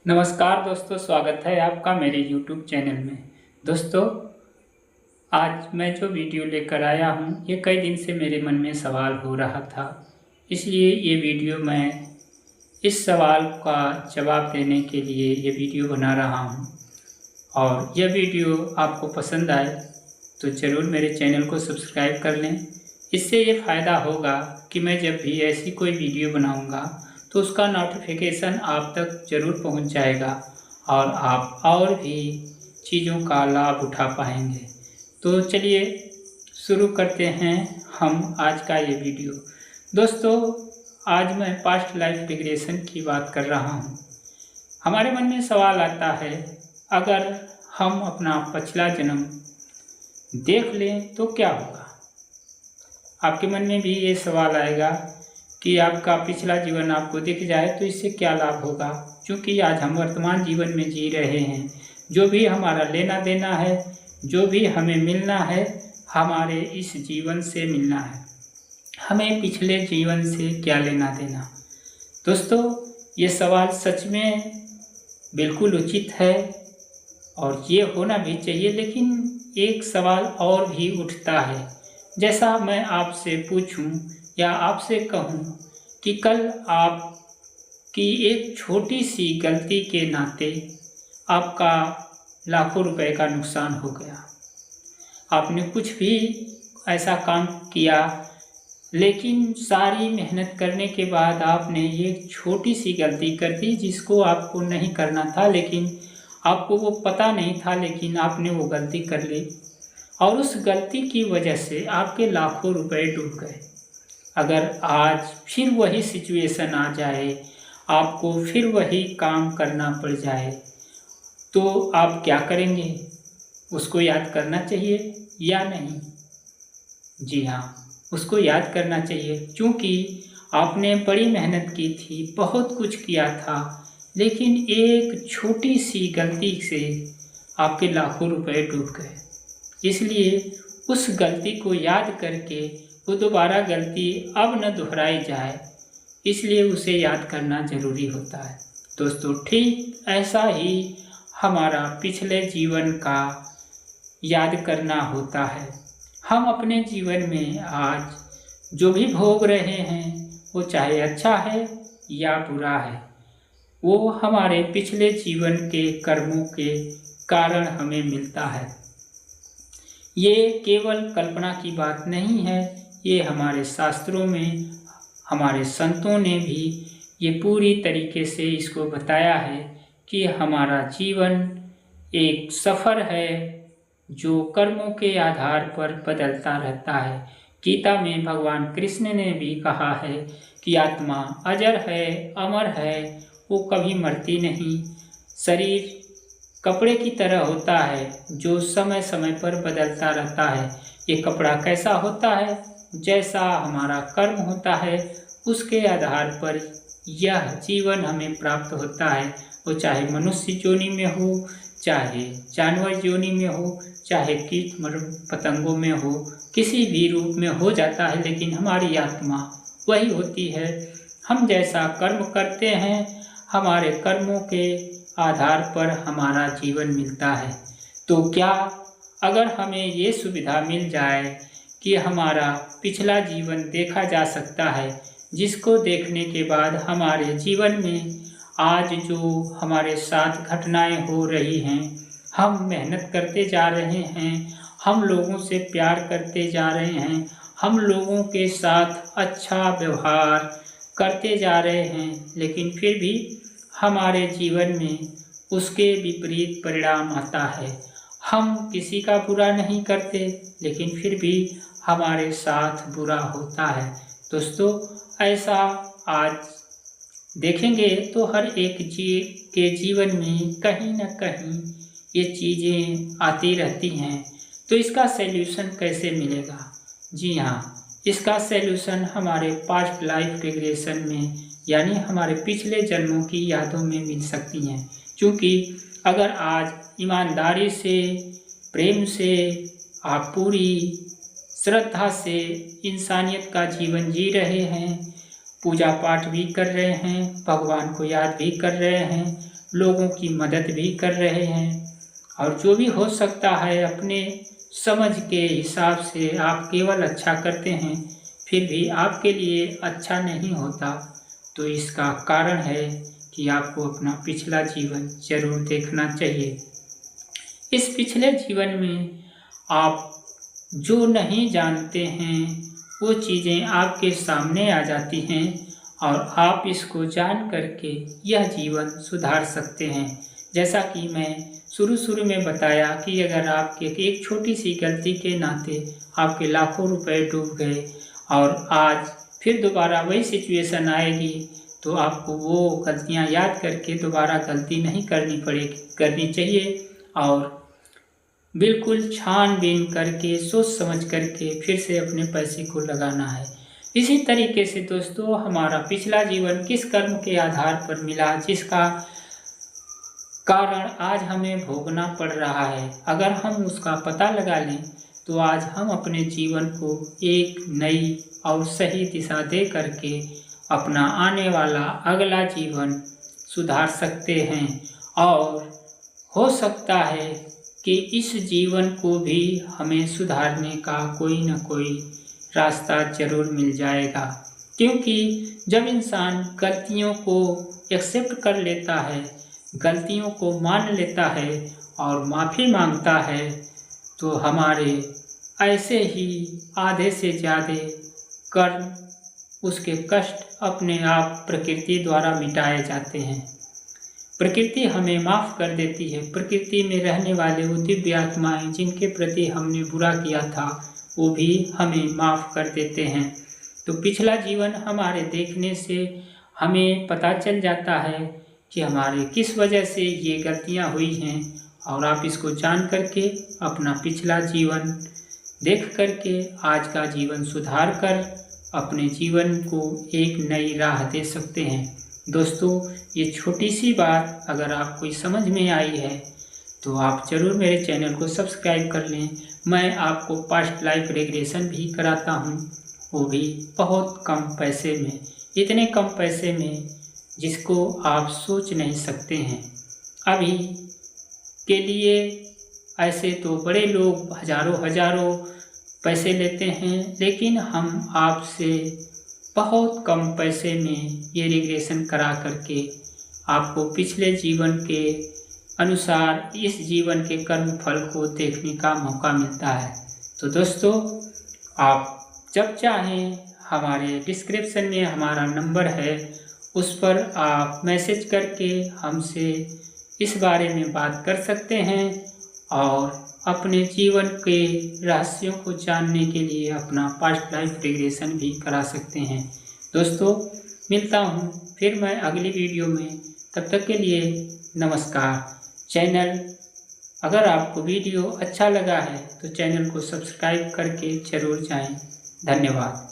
नमस्कार दोस्तों, स्वागत है आपका मेरे YouTube चैनल में। दोस्तों, आज मैं जो वीडियो लेकर आया हूँ, ये कई दिन से मेरे मन में सवाल हो रहा था। इसलिए ये वीडियो मैं इस सवाल का जवाब देने के लिए ये वीडियो बना रहा हूँ। और यह वीडियो आपको पसंद आए तो ज़रूर मेरे चैनल को सब्सक्राइब कर लें। इससे ये फ़ायदा होगा कि मैं जब भी ऐसी कोई वीडियो बनाऊँगा तो उसका नोटिफिकेशन आप तक ज़रूर पहुंच जाएगा और आप और भी चीज़ों का लाभ उठा पाएंगे। तो चलिए शुरू करते हैं हम आज का ये वीडियो। दोस्तों, आज मैं पास्ट लाइफ रिग्रेशन की बात कर रहा हूँ। हमारे मन में सवाल आता है, अगर हम अपना पिछला जन्म देख लें तो क्या होगा। आपके मन में भी ये सवाल आएगा कि आपका पिछला जीवन आपको दिख जाए तो इससे क्या लाभ होगा, क्योंकि आज हम वर्तमान जीवन में जी रहे हैं। जो भी हमारा लेना देना है, जो भी हमें मिलना है, हमारे इस जीवन से मिलना है। हमें पिछले जीवन से क्या लेना देना। दोस्तों, ये सवाल सच में बिल्कुल उचित है और ये होना भी चाहिए, लेकिन एक सवाल और भी उठता है। जैसा मैं आपसे पूछूं या आपसे कहूं कि कल आपकी एक छोटी सी गलती के नाते आपका लाखों रुपए का नुकसान हो गया। आपने कुछ भी ऐसा काम किया, लेकिन सारी मेहनत करने के बाद आपने ये छोटी सी गलती कर दी जिसको आपको नहीं करना था, लेकिन आपको वो पता नहीं था, लेकिन आपने वो गलती कर ली और उस गलती की वजह से आपके लाखों रुपए डूब गए। अगर आज फिर वही सिचुएशन आ जाए, आपको फिर वही काम करना पड़ जाए, तो आप क्या करेंगे? उसको याद करना चाहिए या नहीं? जी हाँ, उसको याद करना चाहिए, क्योंकि आपने बड़ी मेहनत की थी, बहुत कुछ किया था, लेकिन एक छोटी सी गलती से आपके लाखों रुपए डूब गए। इसलिए उस गलती को याद करके वो दोबारा गलती अब न दोहराई जाए, इसलिए उसे याद करना ज़रूरी होता है। दोस्तों, ठीक ऐसा ही हमारा पिछले जीवन का याद करना होता है। हम अपने जीवन में आज जो भी भोग रहे हैं, वो चाहे अच्छा है या बुरा है, वो हमारे पिछले जीवन के कर्मों के कारण हमें मिलता है। ये केवल कल्पना की बात नहीं है, ये हमारे शास्त्रों में हमारे संतों ने भी ये पूरी तरीके से इसको बताया है कि हमारा जीवन एक सफ़र है जो कर्मों के आधार पर बदलता रहता है। गीता में भगवान कृष्ण ने भी कहा है कि आत्मा अजर है, अमर है, वो कभी मरती नहीं। शरीर कपड़े की तरह होता है जो समय समय पर बदलता रहता है। ये कपड़ा कैसा होता है? जैसा हमारा कर्म होता है उसके आधार पर यह जीवन हमें प्राप्त होता है। वो चाहे मनुष्य योनि में हो, चाहे जानवर योनि में हो, चाहे कीट पतंगों में हो, किसी भी रूप में हो जाता है, लेकिन हमारी आत्मा वही होती है। हम जैसा कर्म करते हैं, हमारे कर्मों के आधार पर हमारा जीवन मिलता है। तो क्या अगर हमें ये सुविधा मिल जाए कि हमारा पिछला जीवन देखा जा सकता है, जिसको देखने के बाद हमारे जीवन में आज जो हमारे साथ घटनाएं हो रही हैं, हम मेहनत करते जा रहे हैं, हम लोगों से प्यार करते जा रहे हैं, हम लोगों के साथ अच्छा व्यवहार करते जा रहे हैं, लेकिन फिर भी हमारे जीवन में उसके विपरीत परिणाम आता है। हम किसी का बुरा नहीं करते, लेकिन फिर भी हमारे साथ बुरा होता है। दोस्तों, ऐसा आज देखेंगे तो हर एक के जीवन में कहीं न कहीं ये चीज़ें आती रहती हैं। तो इसका सैल्यूशन कैसे मिलेगा? जी हाँ, इसका सैल्यूशन हमारे पास्ट लाइफ रिग्रेशन में, यानी हमारे पिछले जन्मों की यादों में मिल सकती हैं। क्योंकि अगर आज ईमानदारी से, प्रेम से, आप पूरी श्रद्धा से इंसानियत का जीवन जी रहे हैं, पूजा पाठ भी कर रहे हैं, भगवान को याद भी कर रहे हैं, लोगों की मदद भी कर रहे हैं, और जो भी हो सकता है अपने समझ के हिसाब से आप केवल अच्छा करते हैं, फिर भी आपके लिए अच्छा नहीं होता। तो इसका कारण है कि आपको अपना पिछला जीवन जरूर देखना चाहिए। इस पिछले जीवन में आप जो नहीं जानते हैं वो चीज़ें आपके सामने आ जाती हैं, और आप इसको जान करके यह जीवन सुधार सकते हैं। जैसा कि मैं शुरू में बताया कि अगर आपके एक छोटी सी गलती के नाते आपके लाखों रुपए डूब गए, और आज फिर दोबारा वही सिचुएशन आएगी, तो आपको वो गलतियां याद करके दोबारा गलती नहीं करनी चाहिए, और बिल्कुल छानबीन करके सोच समझ करके फिर से अपने पैसे को लगाना है। इसी तरीके से दोस्तों, हमारा पिछला जीवन किस कर्म के आधार पर मिला, जिसका कारण आज हमें भोगना पड़ रहा है, अगर हम उसका पता लगा लें तो आज हम अपने जीवन को एक नई और सही दिशा दे करके अपना आने वाला अगला जीवन सुधार सकते हैं। और हो सकता है कि इस जीवन को भी हमें सुधारने का कोई न कोई रास्ता जरूर मिल जाएगा, क्योंकि जब इंसान गलतियों को एक्सेप्ट कर लेता है, गलतियों को मान लेता है और माफ़ी मांगता है, तो हमारे ऐसे ही आधे से ज़्यादा कर्म, उसके कष्ट अपने आप प्रकृति द्वारा मिटाए जाते हैं। प्रकृति हमें माफ़ कर देती है। प्रकृति में रहने वाले वो दिव्य आत्माएं जिनके प्रति हमने बुरा किया था, वो भी हमें माफ़ कर देते हैं। तो पिछला जीवन हमारे देखने से हमें पता चल जाता है कि हमारे किस वजह से ये गलतियां हुई हैं, और आप इसको जान करके अपना पिछला जीवन देख करके आज का जीवन सुधार कर अपने जीवन को एक नई राह दे सकते हैं। दोस्तों, ये छोटी सी बात अगर आपको समझ में आई है तो आप ज़रूर मेरे चैनल को सब्सक्राइब कर लें। मैं आपको पास्ट लाइफ रिग्रेशन भी कराता हूँ, वो भी बहुत कम पैसे में, इतने कम पैसे में जिसको आप सोच नहीं सकते हैं। अभी के लिए ऐसे तो बड़े लोग हजारों पैसे लेते हैं, लेकिन हम आपसे बहुत कम पैसे में ये रिग्रेशन करा करके आपको पिछले जीवन के अनुसार इस जीवन के कर्म फल को देखने का मौका मिलता है। तो दोस्तों, आप जब चाहें हमारे डिस्क्रिप्शन में हमारा नंबर है, उस पर आप मैसेज करके हमसे इस बारे में बात कर सकते हैं, और अपने जीवन के रहस्यों को जानने के लिए अपना पास्ट लाइफ रिग्रेशन भी करा सकते हैं। दोस्तों, मिलता हूँ फिर मैं अगली वीडियो में, तब तक के लिए नमस्कार। अगर आपको वीडियो अच्छा लगा है तो चैनल को सब्सक्राइब करके जरूर जाएं। धन्यवाद।